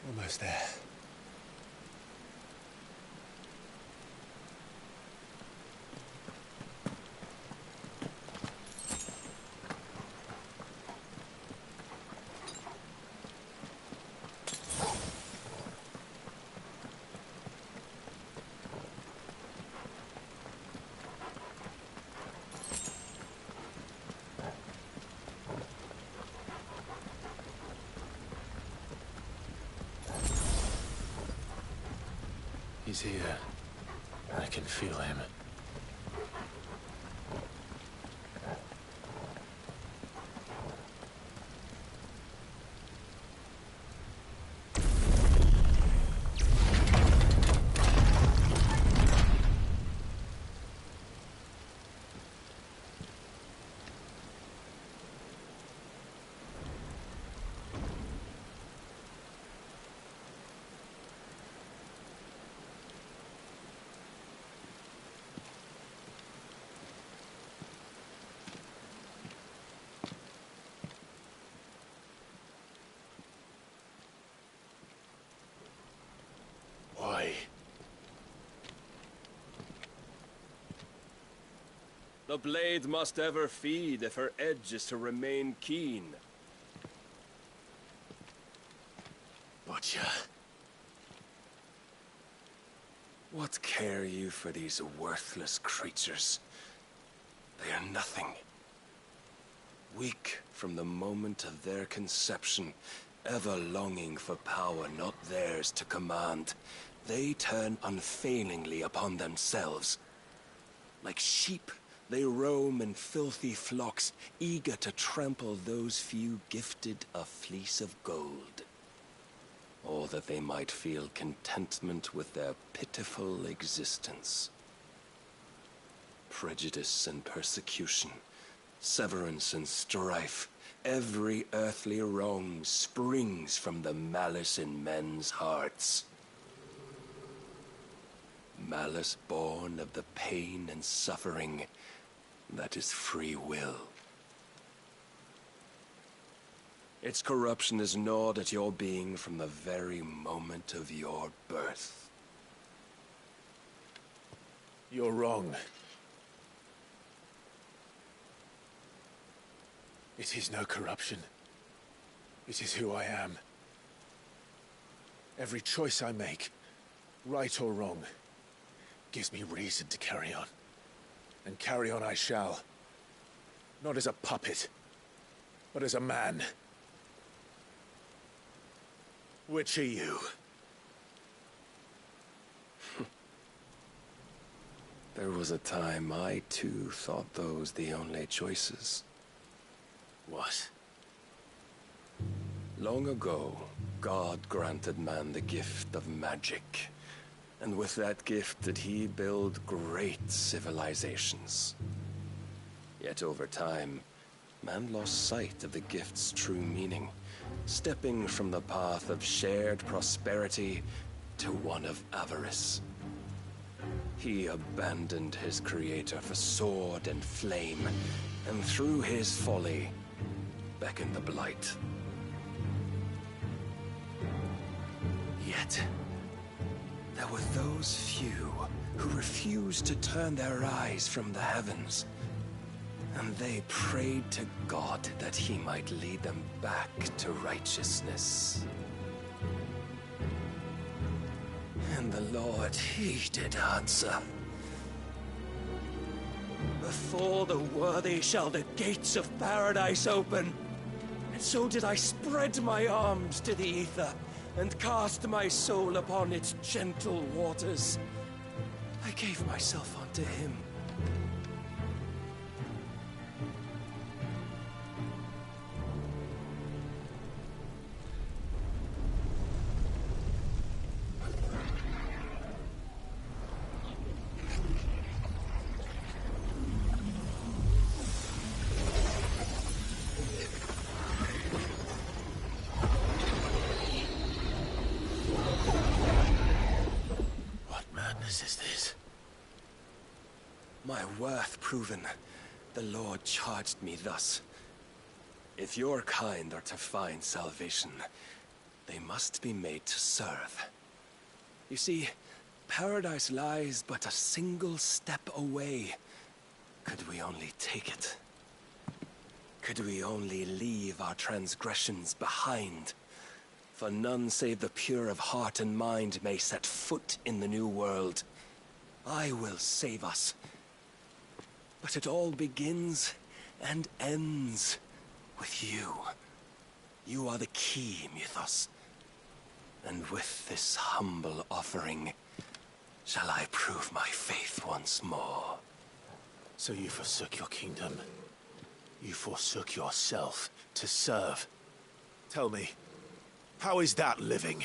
Almost there. He's here. I can feel him. Why? The blade must ever feed if her edge is to remain keen. Butcher. What care you for these worthless creatures? They are nothing. Weak from the moment of their conception, ever longing for power not theirs to command, they turn unfailingly upon themselves. Like sheep, they roam in filthy flocks, eager to trample those few gifted a fleece of gold. Or that they might feel contentment with their pitiful existence. Prejudice and persecution, severance and strife, every earthly wrong springs from the malice in men's hearts. Malice born of the pain and suffering that is free will. Its corruption is gnawed at your being from the very moment of your birth. You're wrong. It is no corruption. It is who I am. Every choice I make, right or wrong, gives me reason to carry on. And carry on I shall. Not as a puppet, but as a man. Which are you? There was a time I too thought those the only choices. What? Long ago, God granted man the gift of magic. And with that gift did he build great civilizations. Yet over time, man lost sight of the gift's true meaning, stepping from the path of shared prosperity to one of avarice. He abandoned his creator for sword and flame, and through his folly, beckoned the blight. Yet, there were those few who refused to turn their eyes from the heavens, and they prayed to God that he might lead them back to righteousness. And the Lord, he did answer. Before the worthy shall the gates of paradise open. And so did I spread my arms to the ether, and cast my soul upon its gentle waters. I gave myself unto him. Is this? My worth proven, the Lord charged me thus. If your kind are to find salvation, they must be made to serve. You see, paradise lies but a single step away. Could we only take it? Could we only leave our transgressions behind? For none save the pure of heart and mind may set foot in the new world. I will save us. But it all begins and ends with you. You are the key, Mythos. And with this humble offering, shall I prove my faith once more. So you forsook your kingdom. You forsook yourself to serve. Tell me, how is that living?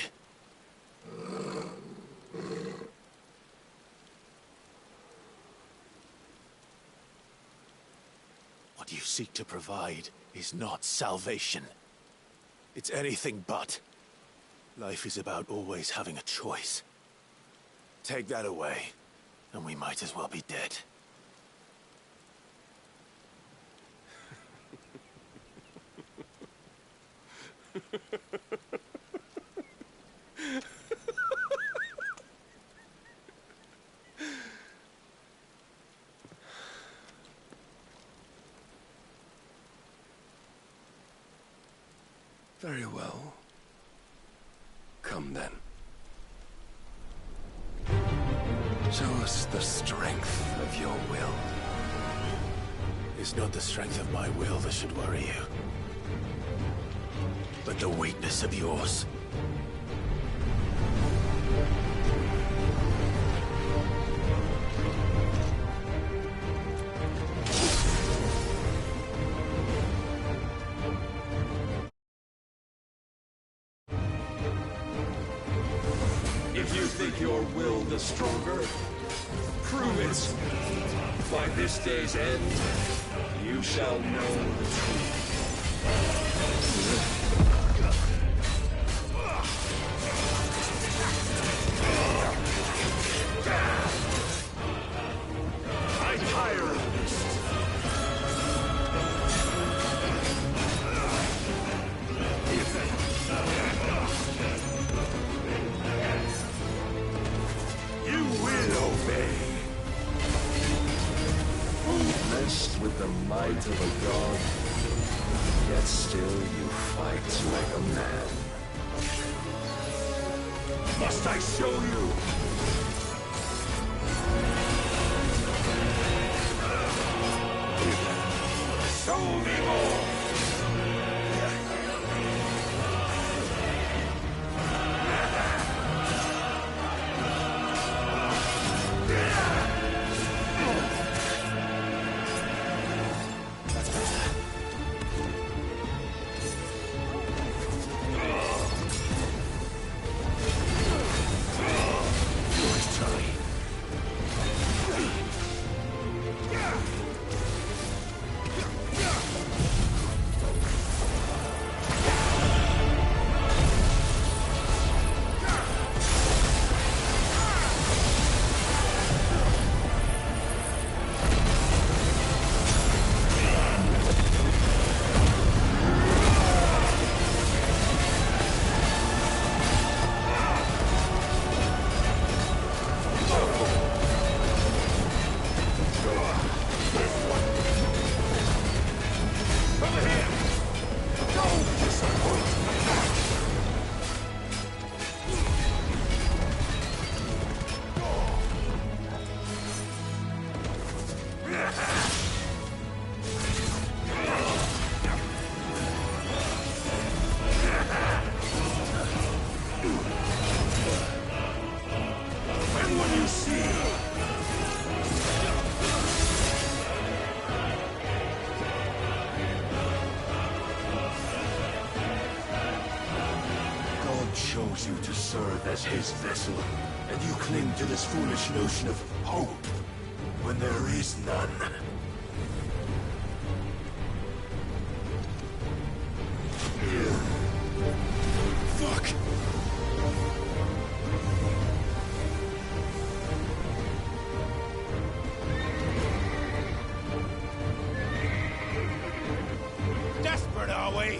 What you seek to provide is not salvation. It's anything but. Life is about always having a choice. Take that away, and we might as well be dead. Very well. Come then. Show us the strength of your will. It's not the strength of my will that should worry you, but the weakness of yours. If you think your will the stronger, prove it. By this day's end, you shall know the truth. I tire of this. You will obey. Blessed with the might of a god, yet still you fight like a man. Must I show you? Show me more! Chose you to serve as his vessel, and you cling to this foolish notion of hope when there is none. Fuck! Desperate, are we?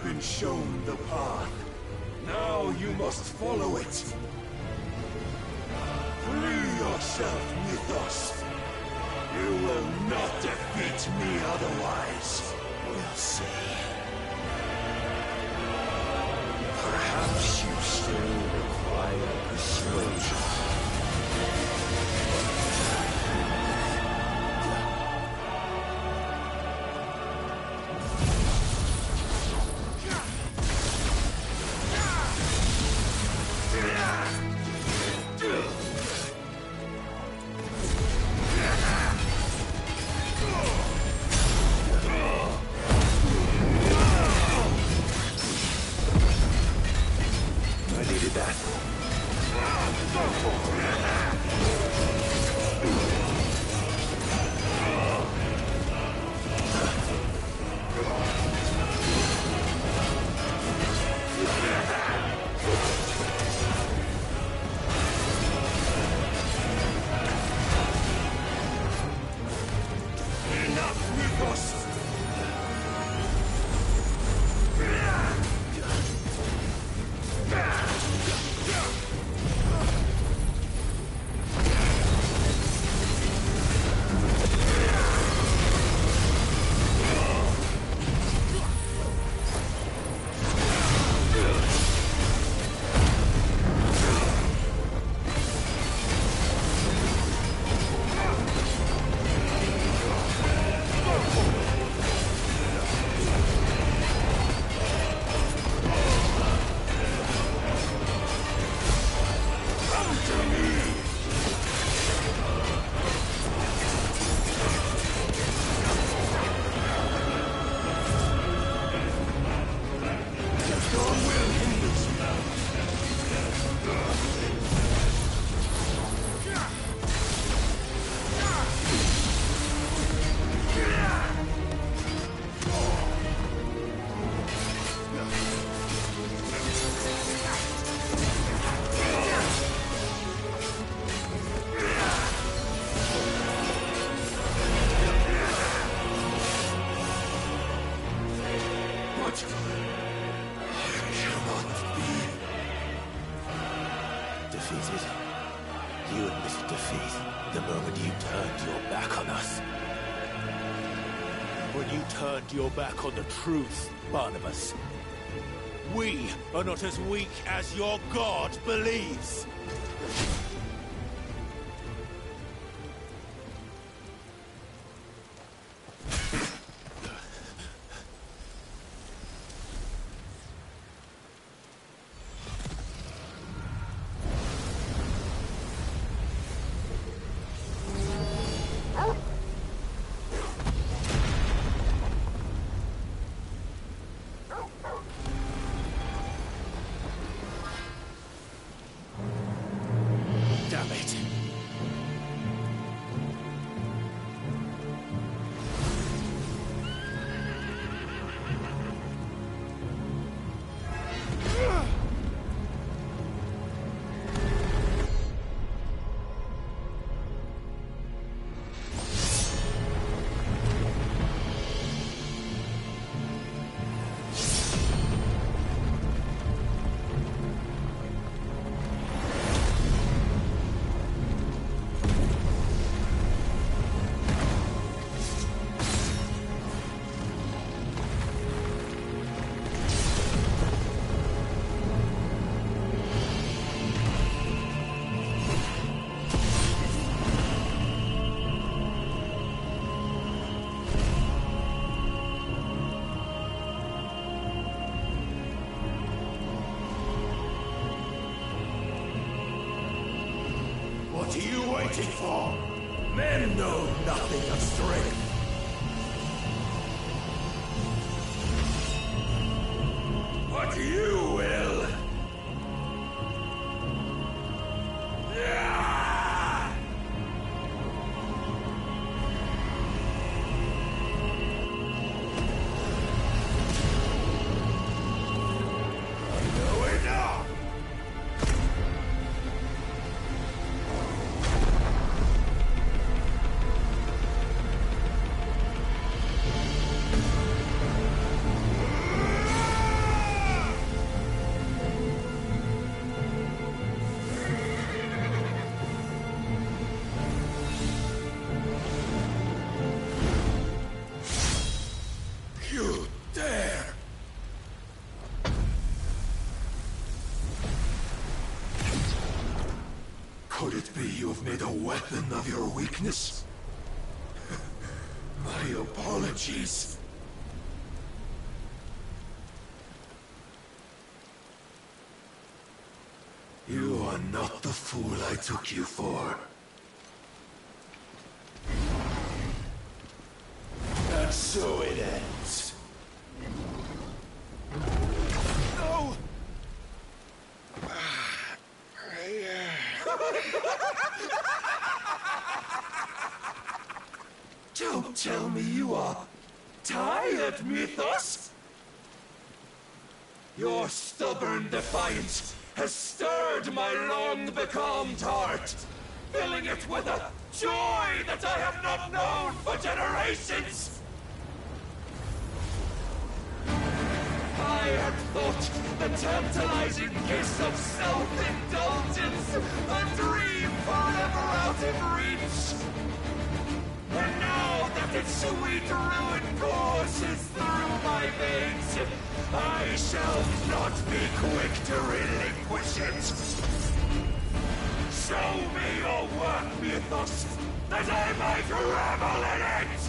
Been shown the path. Now you must follow it. Free yourself, Mythos. You will not defeat me otherwise. We'll see. Perhaps you still require persuasion. Defeated? You admitted defeat the moment you turned your back on us. When you turned your back on the truth, Barnabas. We are not as weak as your god believes. What are you waiting for? Men know nothing of strength. But you will. Yeah! No, enough! You dare! Could it be you have made a weapon of your weakness? My apologies. You are not the fool I took you for. And so it ends. No! Don't tell me you are tired, Mythos! Your stubborn defiance has stirred my long-becalmed heart, filling it with a joy that I have not known for generations! I had thought the tantalizing kiss of self-indulgence a dream forever out of reach. And now that its sweet ruin courses through my veins, I shall not be quick to relinquish it. Show me your work, Mythos, that I might revel in it!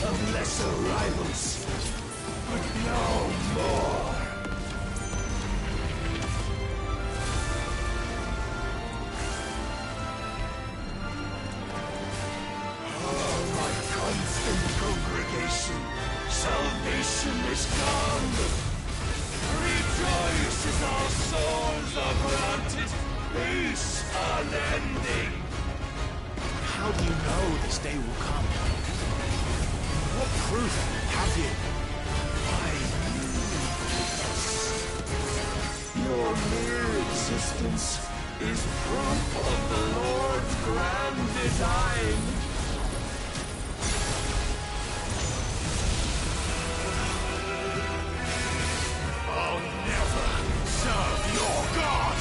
Of lesser rivals, but no more. Oh, my constant congregation, salvation is gone. Rejoice as our souls are granted peace unending. How do you know this day will come? What proof have you? Your mere existence is proof of the Lord's grand design. I'll never serve your God!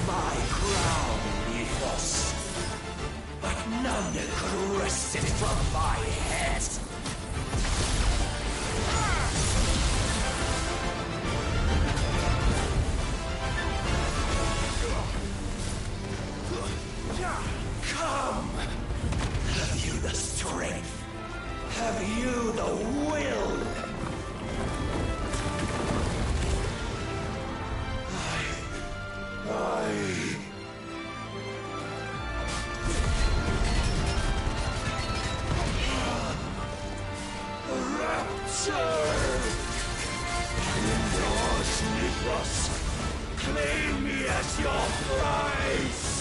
my crown, Ethos. But none could wrest it from my head. Come! Have you the strength? Have you the will? Claim me as your prize!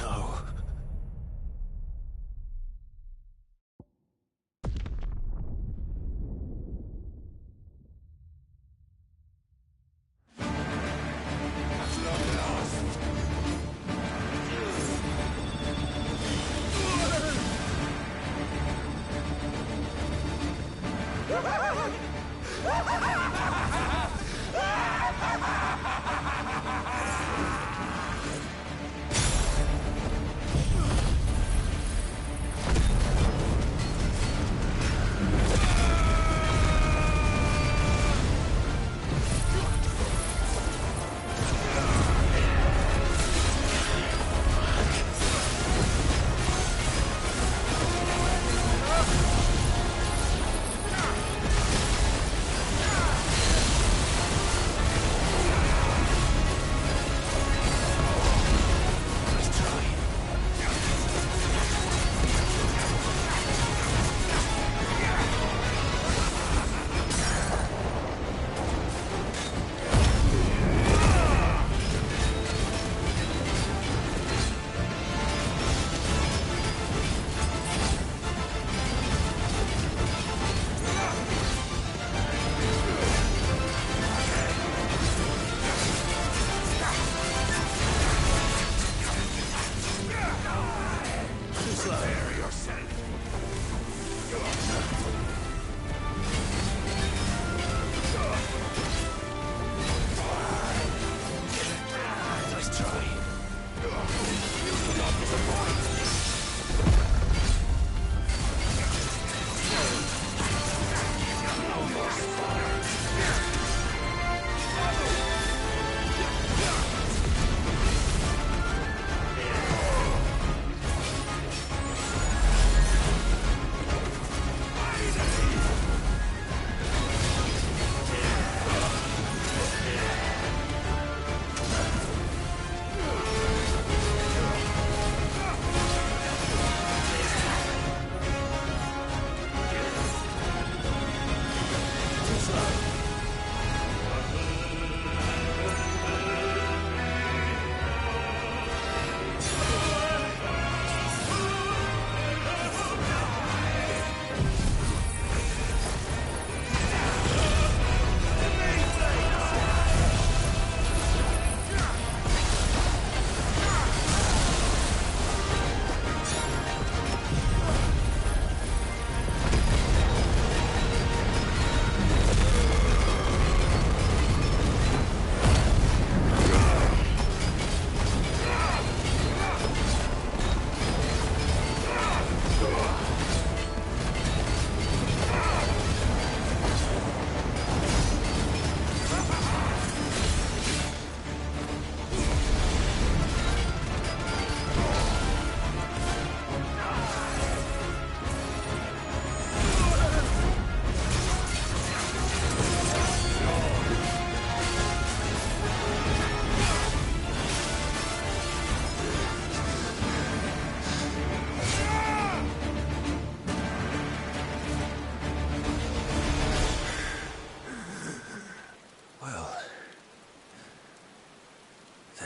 No.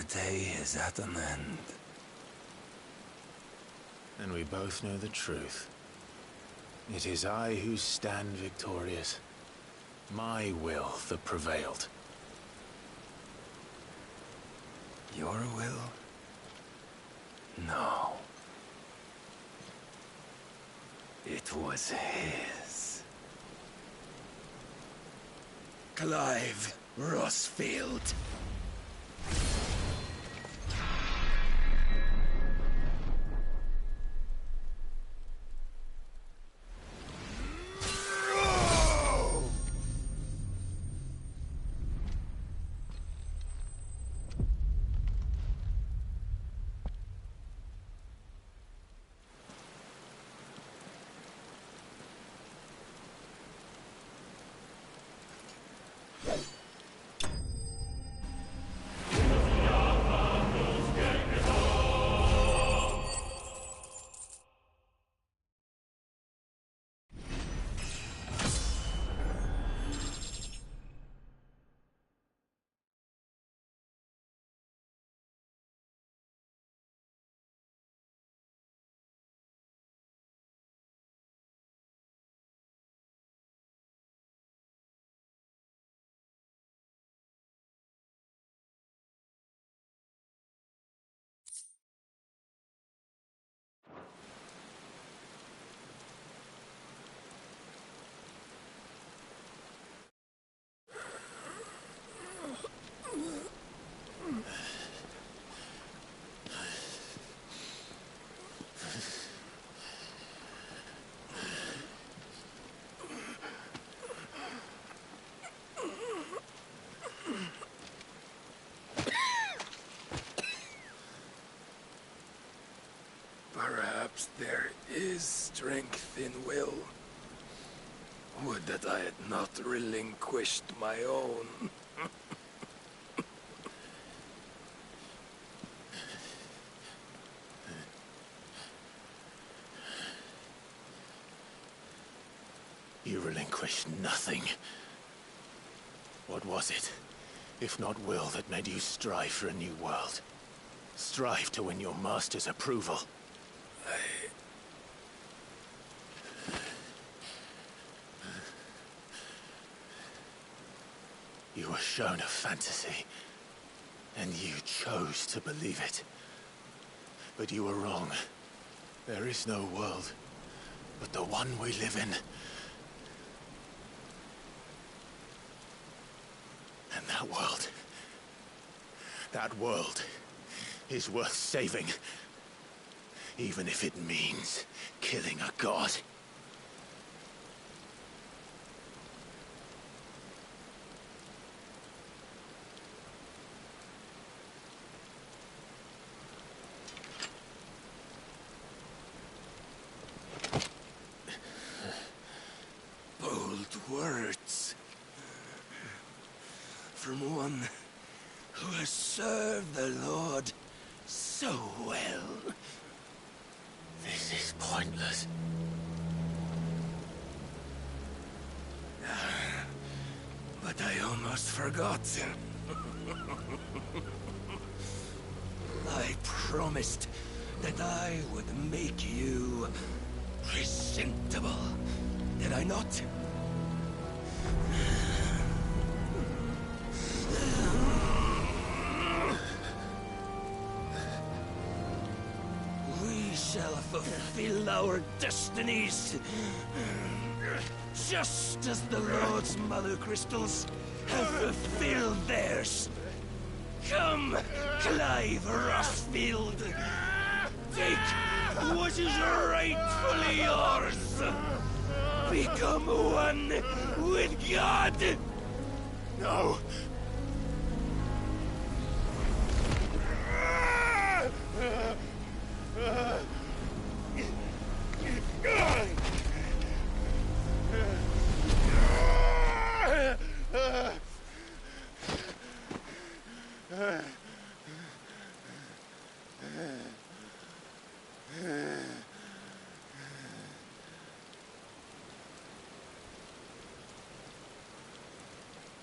day is at an end. And we both know the truth. It is I who stand victorious. My will that prevailed. Your will? No. It was his. Clive Rossfield. Perhaps there is strength in will. Would that I had not relinquished my own. You relinquished nothing. What was it, if not will, that made you strive for a new world? Strive to win your master's approval? You were shown a fantasy, and you chose to believe it. But you were wrong. There is no world, but the one we live in. And that world is worth saving, even if it means killing a god. Bold words. From one who has served the Lord so well. This is pointless. But I almost forgot. I promised that I would make you presentable. Did I not? We shall fulfill our destinies, just as the Lord's Mother Crystals have fulfilled theirs. Come, Clive Rossfield. Take what is rightfully yours. Become one with God. No!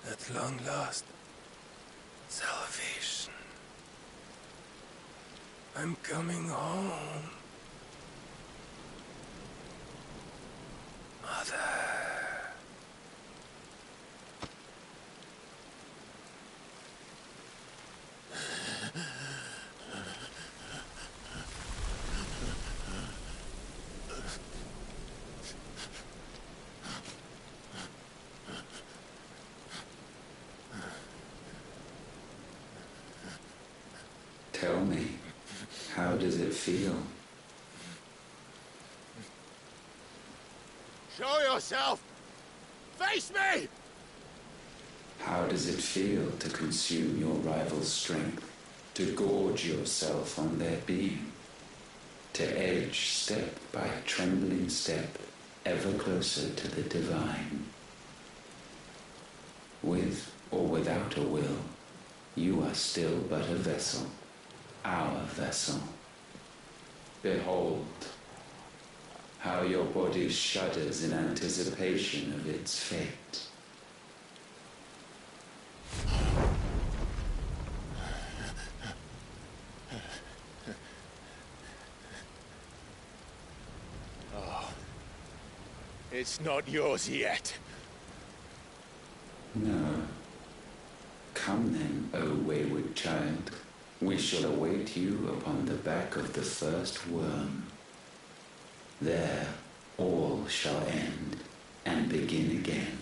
At long last, salvation. I'm coming home. Mother. feel? Show yourself! Face me! How does it feel to consume your rival's strength? To gorge yourself on their beam? To edge step by trembling step ever closer to the divine? With or without a will, you are still but a vessel, our vessel. Behold, how your body shudders in anticipation of its fate. Oh, it's not yours yet. No. Come then, O wayward child. We shall await you upon the back of the first worm. There all shall end and begin again.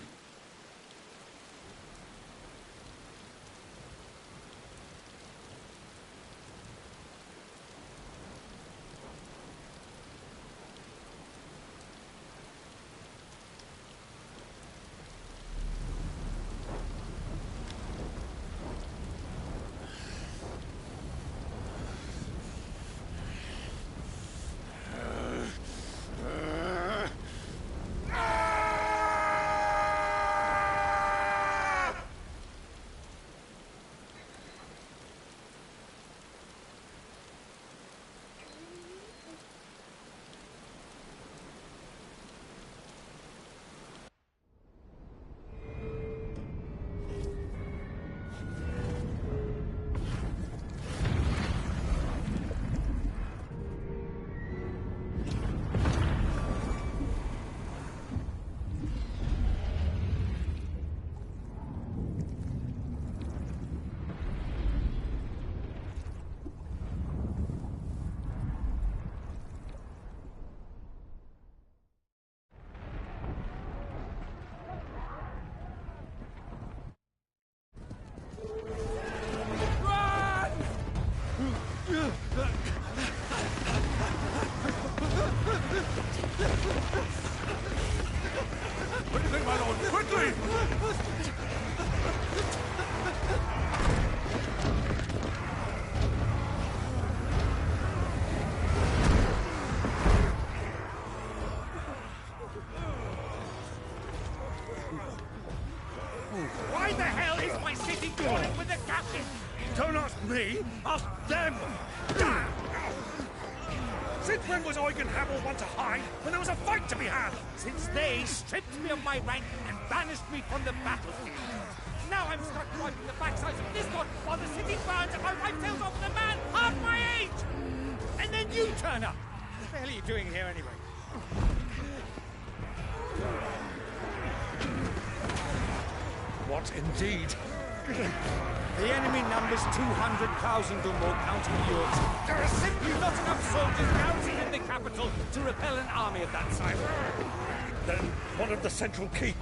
Quickly, my lord, quickly! Why the hell is my city calling with the captain? Don't ask me, ask them! Since when was Eugen Hamel one to hide when there was a fight to be had? Since they stripped me of my rank and banished me from the battlefield. Now I'm stuck wiping the backsides of this god while the city burns and my wife tells off the man half my age! And then you turn up! What the hell are you doing here anyway? What indeed? The enemy numbers 200,000 or more, counting yours. There are simply not enough soldiers garrisoned in the capital to repel an army of that size. Then what of the central keep?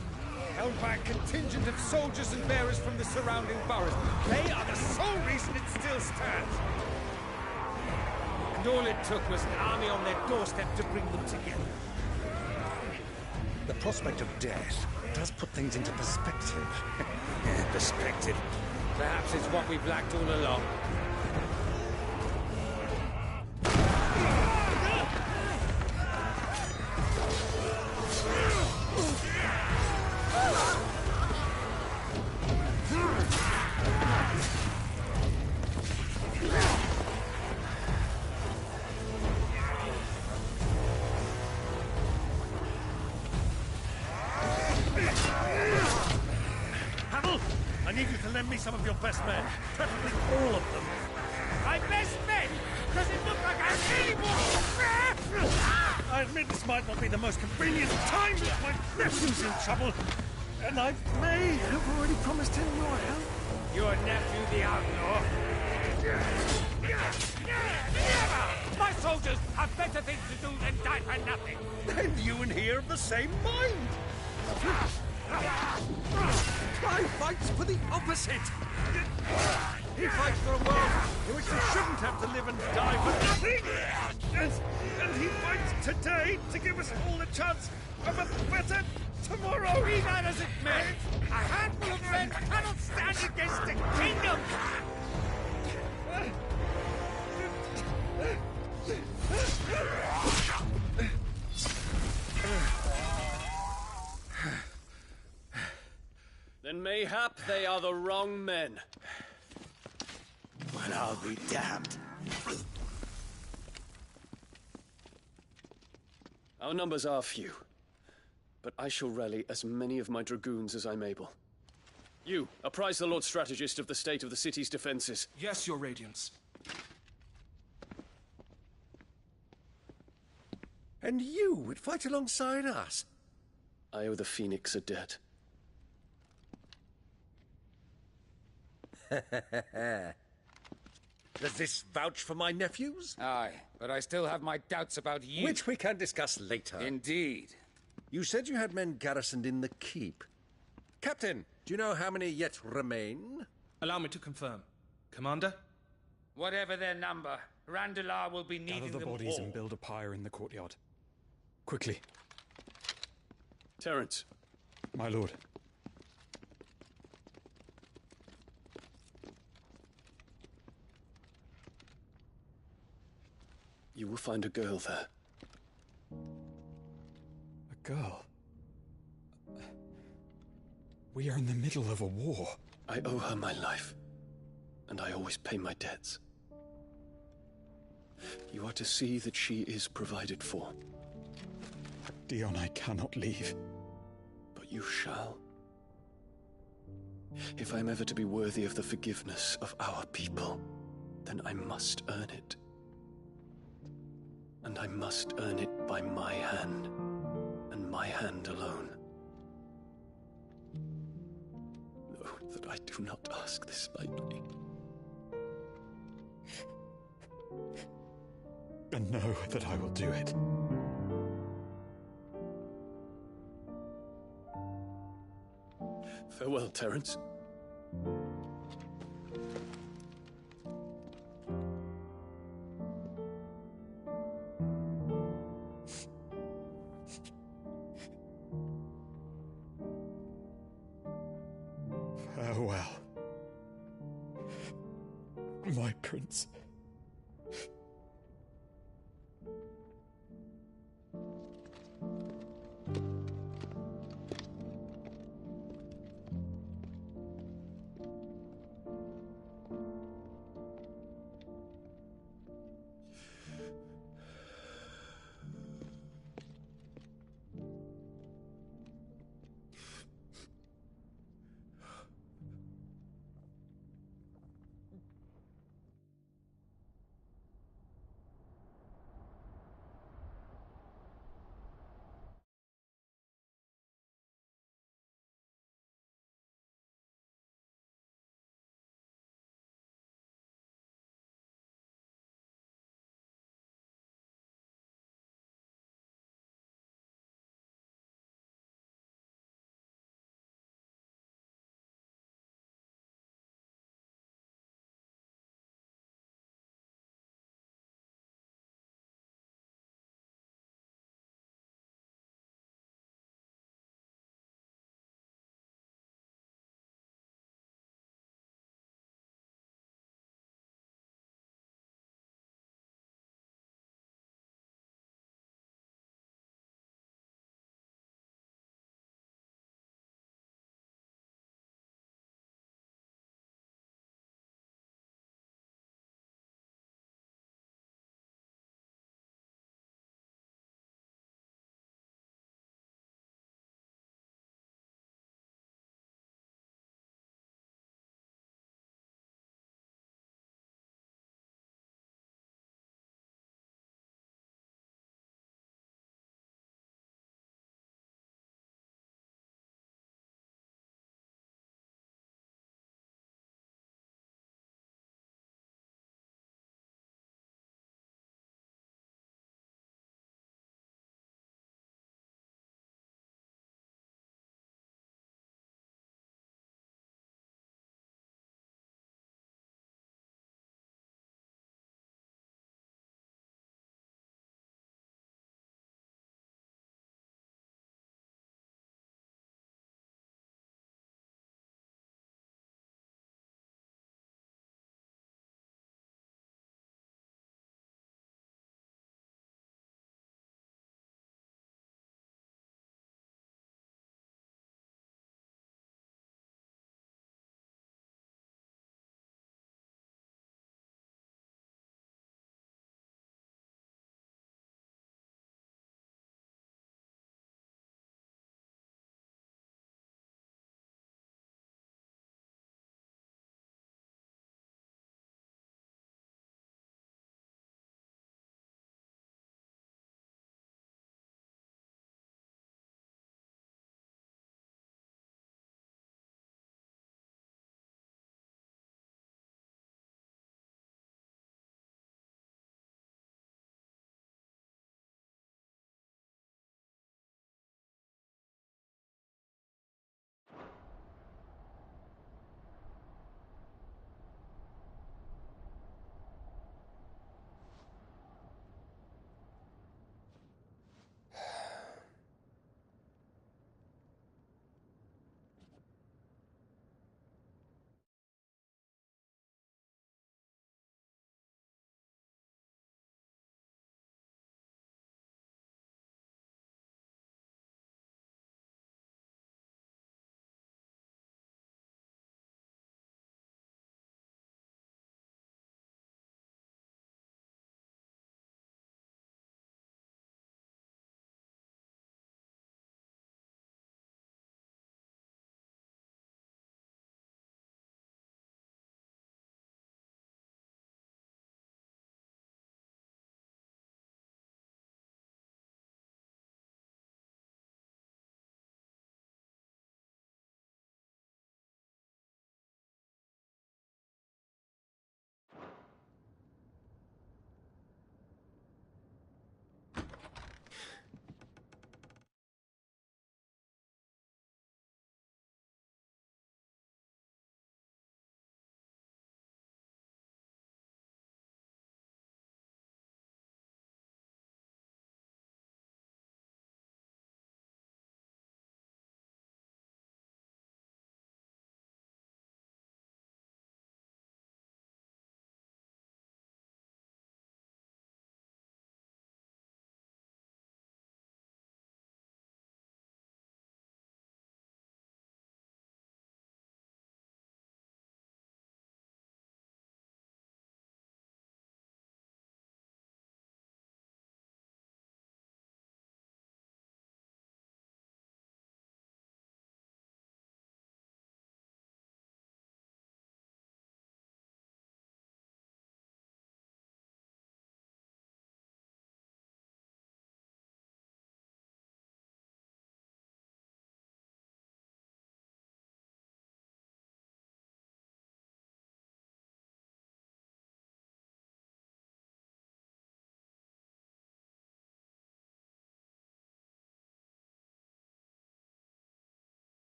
Held by a contingent of soldiers and bearers from the surrounding boroughs. They are the sole reason it still stands. And all it took was an army on their doorstep to bring them together. The prospect of death does put things into perspective. Perspective. Perhaps it's what we've lacked all along. I need you to lend me some of your best men, preferably all of them. My best men? Does it look like I'm any more? I admit this might not be the most convenient time, but my nephew's in trouble, and I may have already promised him your help. Your nephew, the outlaw? Never! My soldiers have better things to do than die for nothing. Then you and he are of the same mind. Try fights for the opposite. He fights for a world in which they shouldn't have to live and die for nothing. And he fights today to give us all a chance of a better tomorrow. Be that as it may, a handful of men cannot stand against a kingdom. Then mayhap they are the wrong men. Well, I'll be damned. Our numbers are few, but I shall rally as many of my dragoons as I'm able. You, apprise the Lord Strategist of the state of the city's defenses. Yes, Your Radiance. And you would fight alongside us? I owe the Phoenix a debt. Does this vouch for my nephews? Aye, but I still have my doubts about you. Which we can discuss later. Indeed. You said you had men garrisoned in the keep. Captain, do you know how many yet remain? Allow me to confirm. Commander? Whatever their number, Randalar will be needing Gather the them bodies all. and build a pyre in the courtyard. Quickly. Terence. My lord. You will find a girl there. A girl? We are in the middle of a war. I owe her my life, and I always pay my debts. You are to see that she is provided for. Dion, I cannot leave. But you shall. If I'm ever to be worthy of the forgiveness of our people, then I must earn it. And I must earn it by my hand, and my hand alone. Know that I do not ask this lightly. And know that I will do it. Farewell, Terence. Farewell. My prince.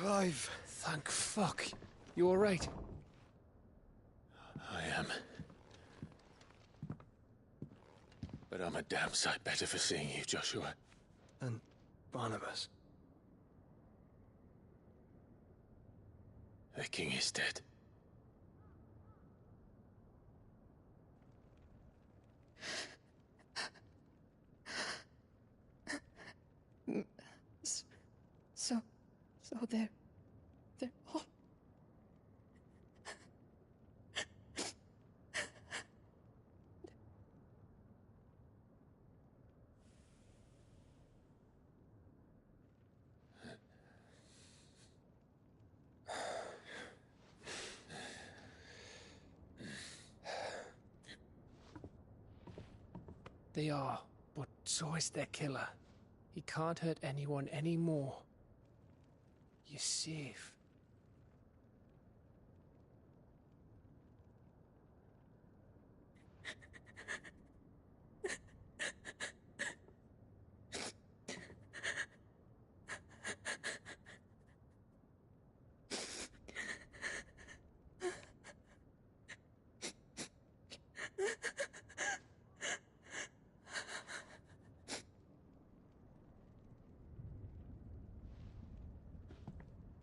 Clive! Thank fuck. You alright? I am. But I'm a damn sight better for seeing you, Joshua. And Barnabas. The king is dead. So they're all... They are, but so is their killer. He can't hurt anyone anymore. You're safe.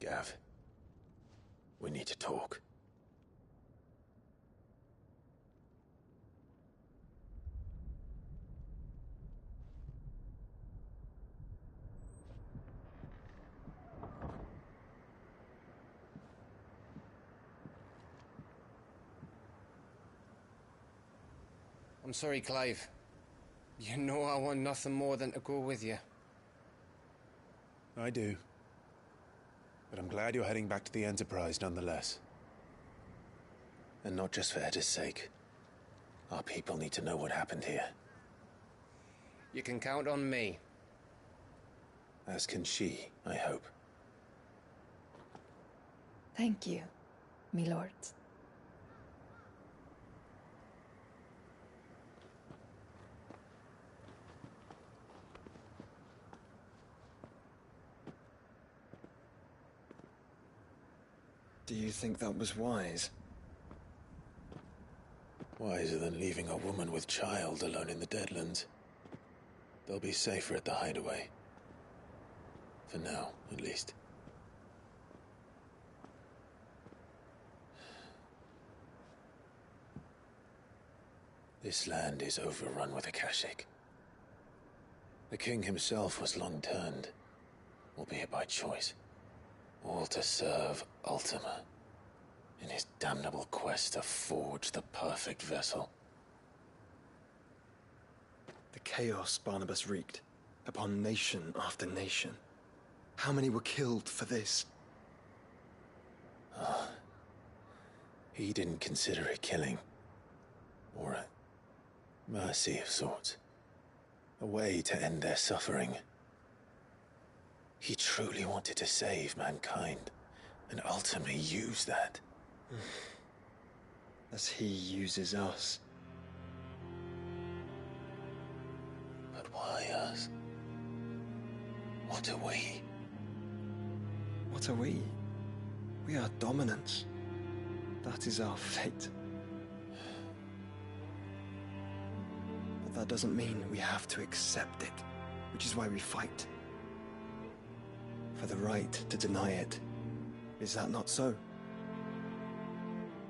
Gav, we need to talk. I'm sorry, Clive. You know I want nothing more than to go with you. I do. But I'm glad you're heading back to the Enterprise nonetheless. And not just for Edda's sake. Our people need to know what happened here. You can count on me. As can she, I hope. Thank you, my lords. Do you think that was wise? Wiser than leaving a woman with child alone in the Deadlands. They'll be safer at the hideaway. For now, at least. This land is overrun with Akashic. The king himself was long turned, albeit by choice. All to serve Ultima, in his damnable quest to forge the perfect vessel. The chaos Barnabas wreaked upon nation after nation. How many were killed for this? He didn't consider it killing. Or a mercy of sorts. A way to end their suffering. He truly wanted to save mankind, and ultimately use that. As he uses us. But why us? What are we? What are we? We are dominance. That is our fate. But that doesn't mean we have to accept it, which is why we fight. For the right to deny it. Is that not so?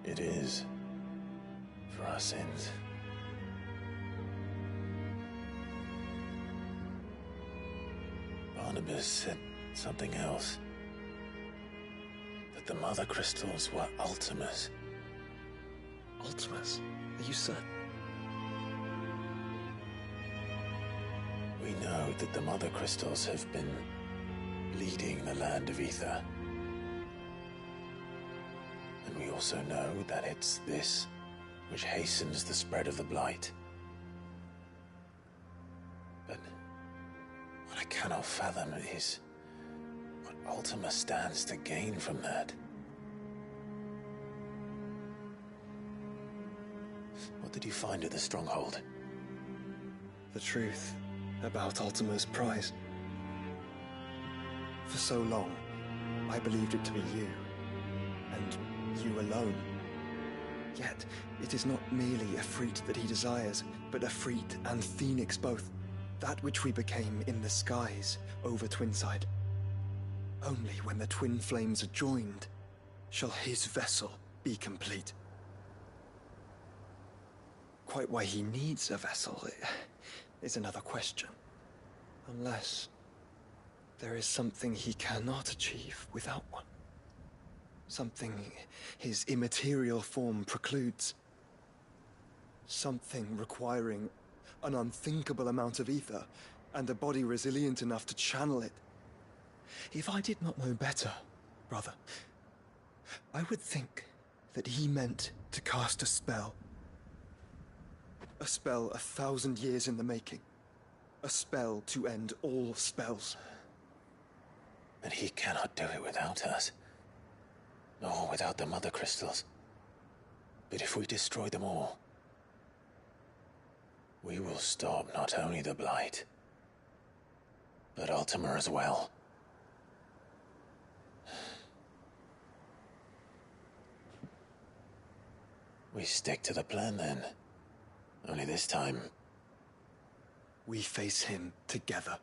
It is. For our sins. Barnabas said something else. That the Mother Crystals were Ultimas. Ultimas? Are you certain? We know that the Mother Crystals have been leading the land of Ether. And we also know that it's this which hastens the spread of the Blight. But what I cannot fathom is what Ultima stands to gain from that. What did you find at the Stronghold? The truth about Ultima's prize. For so long, I believed it to be you, and you alone. Yet, it is not merely Efreet that he desires, but Efreet and Phoenix both. That which we became in the skies over Twinside. Only when the twin flames are joined shall his vessel be complete. Quite why he needs a vessel is another question. Unless there is something he cannot achieve without one. Something his immaterial form precludes. Something requiring an unthinkable amount of ether and a body resilient enough to channel it. If I did not know better, brother, I would think that he meant to cast a spell. A spell 1,000 years in the making. A spell to end all spells. But he cannot do it without us. Nor without the Mother Crystals. But if we destroy them all, we will stop not only the Blight, but Ultima as well. We stick to the plan then. Only this time, we face him together.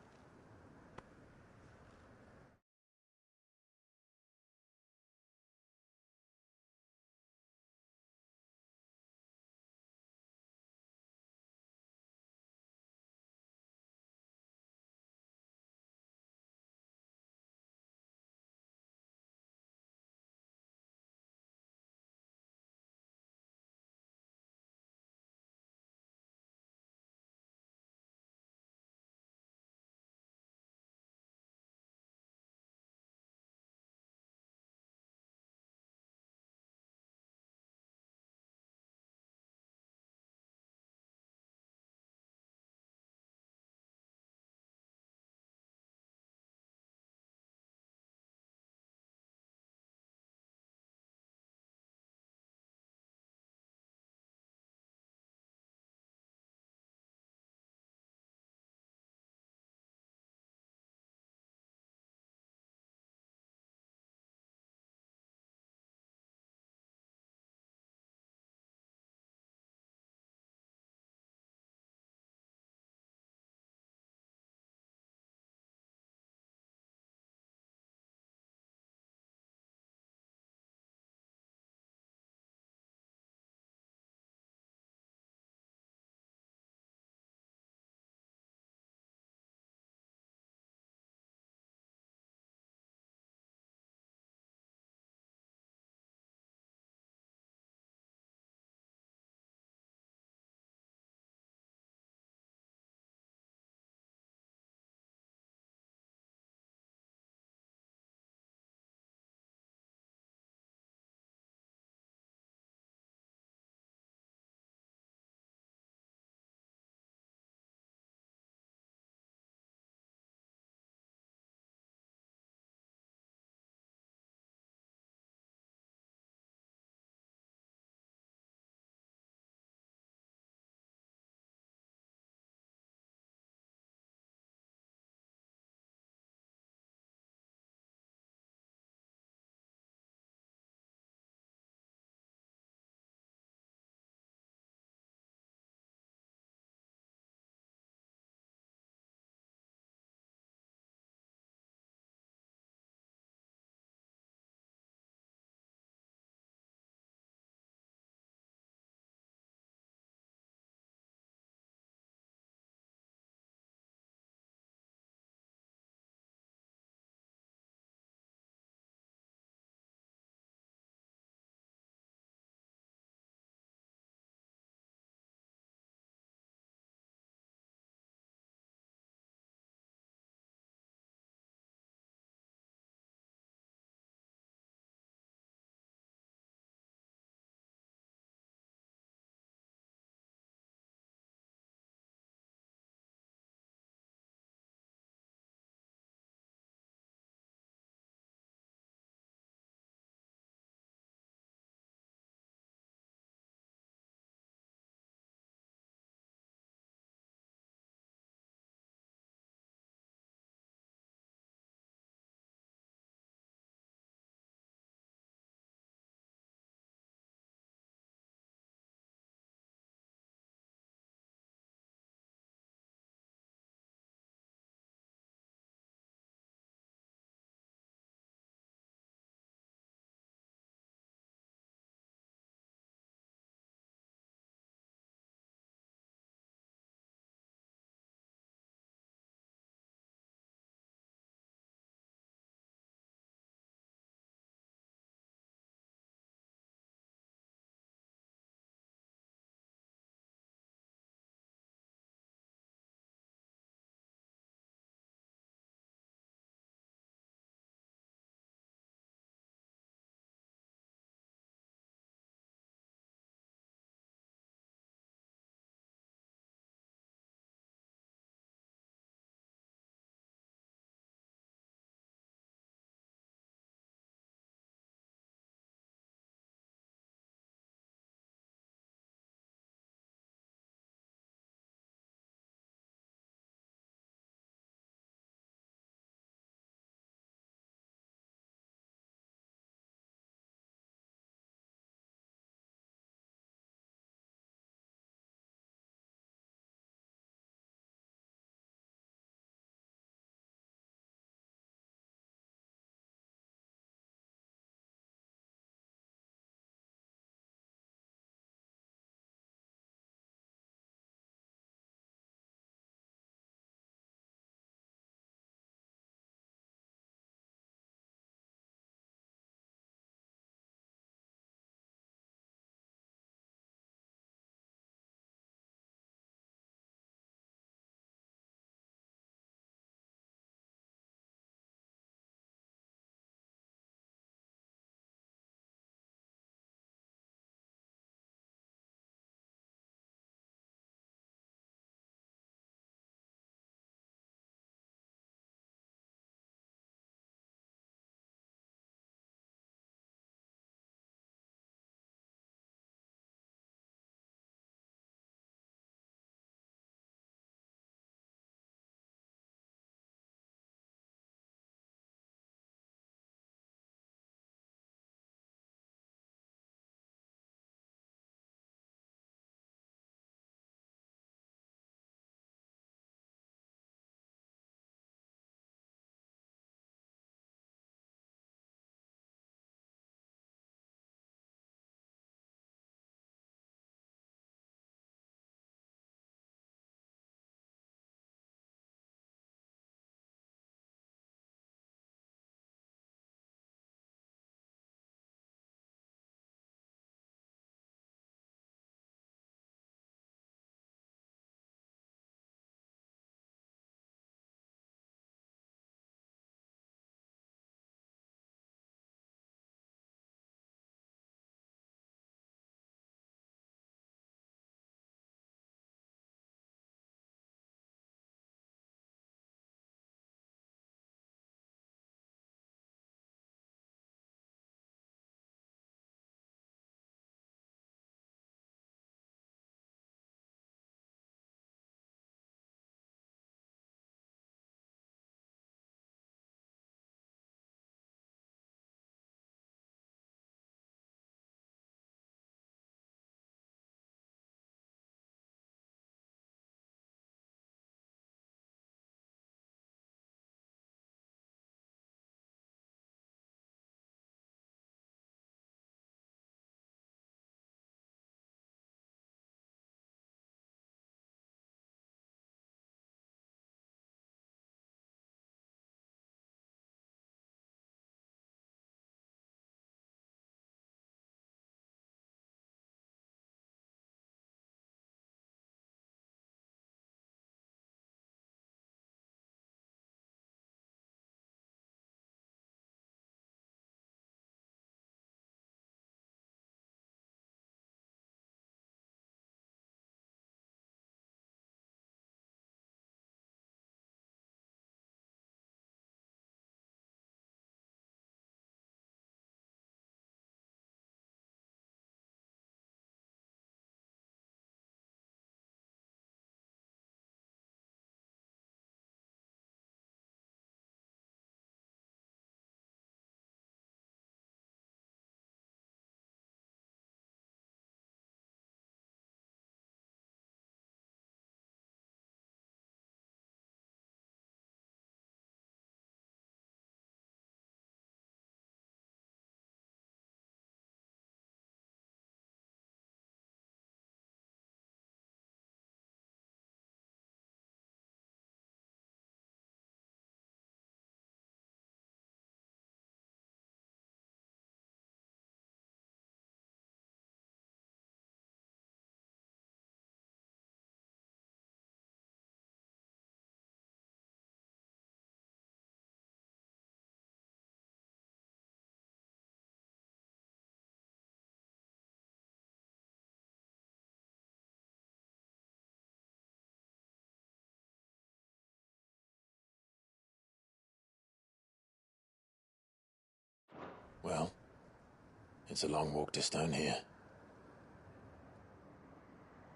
It's a long walk to Stone here.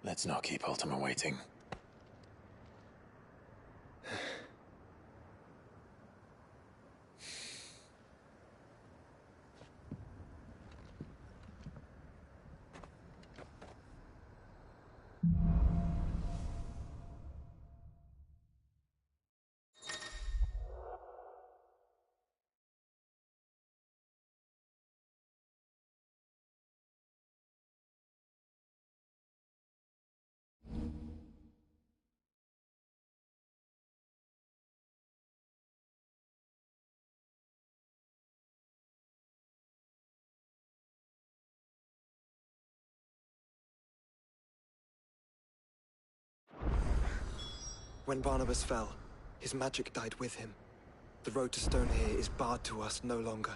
Let's not keep Ultima waiting. When Barnabas fell, his magic died with him. The road to Stone here is barred to us no longer.